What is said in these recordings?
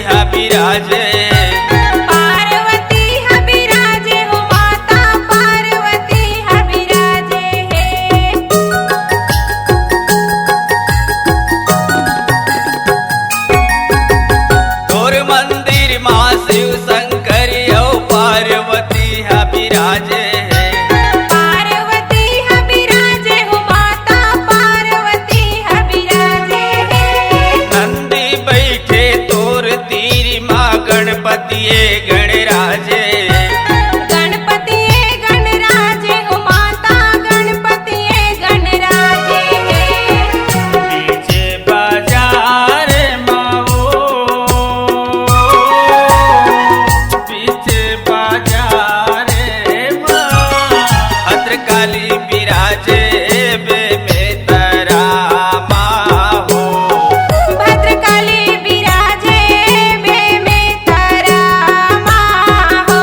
हा विराजे। पार्वती हा विराजे हो माता पार्वती हा विराजे है। तोर मंदिर माँ शिव शंकर यो पार्वती हा विराजे है। पार्वती हा विराजे हो माता पार्वती हा विराजे है। नंदी बैठे तोर तीर माँ गणपति गणराजे। गणपति गणराजे हो माता गणपति गणराजे है। पीछे बाजार माओ, पीछे बाजार माँ भद्रकाली विराजे बे में तरा माँ हो। भद्रकाली विराजे बे में तारा माँ हो।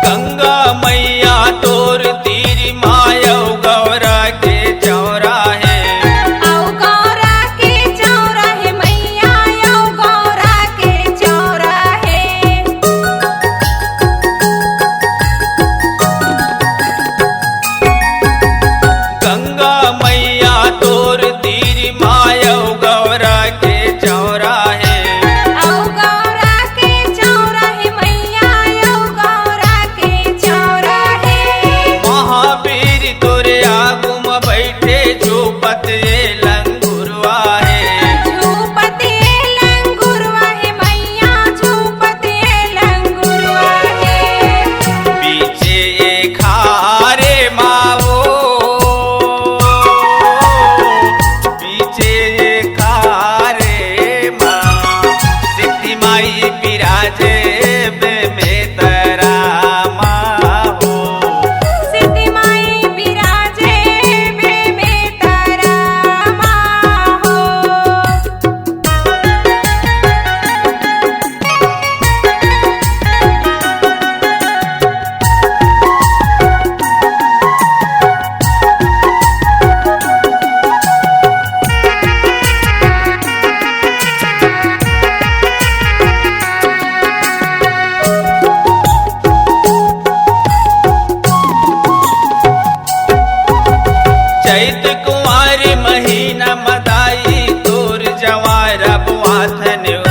गंगा मैया तोर तीर मायौ गौरा के चौरा है। औ गौरा के चौरा है मैया औ गौरा के चौरा है। गंगा मैया तोर तीर मायौ गौरा के चौरा है। औ गौरा के चौरा है मैया औ गौरा के चौरा है। महावीर तोरे आगुम बैठे झूपत लंगुरवा है। झूपते लंगुरवा है मैया झूपते लंगुरवा है। पीछे खारे माओ, पीछे खारे माँ सिद्धि माई विराजे बे में तरा माँ हो। सिद्धि माई विराजे बे में तारा माँ हो। चैत कुंवर महीना मदाई तोर जवार बुआथन हो।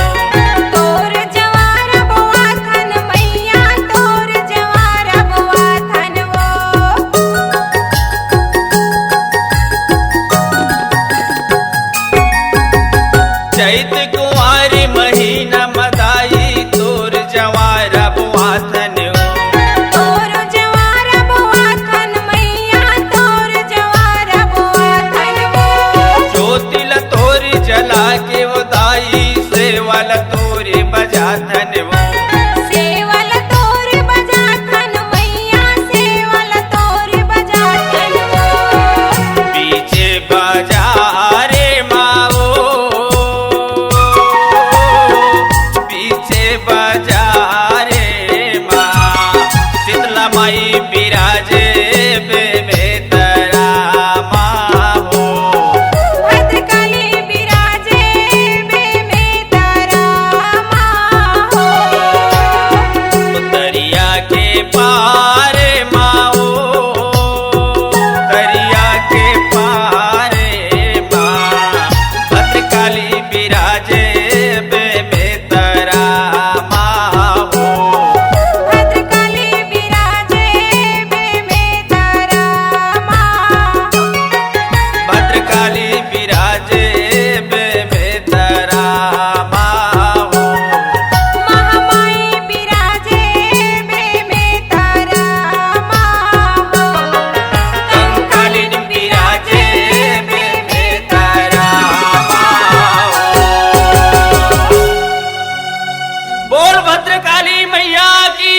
तोर जवार बुआ थन मैया तोर जवार बुआ थन वो। चैत कुंवर महीना मदाई तोर जवार बुआथन हो। तोर जवार बुआ थन मैया तोर जवार बुआ थन वो। ज्योतिल तोर जला के वो दाई सेवल तोरे बजा धन वो। सेवल तोर बजा थन मैया सेवल तोर बजा थन वो। पीछे बाजारे माओ, पीछे बाजारे माँ शीतला माई विराजे बे में तरा माँ हो। भद्रकाली विराजे बे में तारा माँ हो। दरिया के पार माओ, दरिया के पार माँ भद्रकाली विराजे बे में तरा माँ हो। भद्रकाली विराजे बे में तारा माँ हो। भद्रकाली विराजे बे में तरा माँ हो। महामाई विराजे बे में तारा माँ हो। कंकालिनी विराजे बे में तरा माँ हो। बोल भद्रकाली मैया की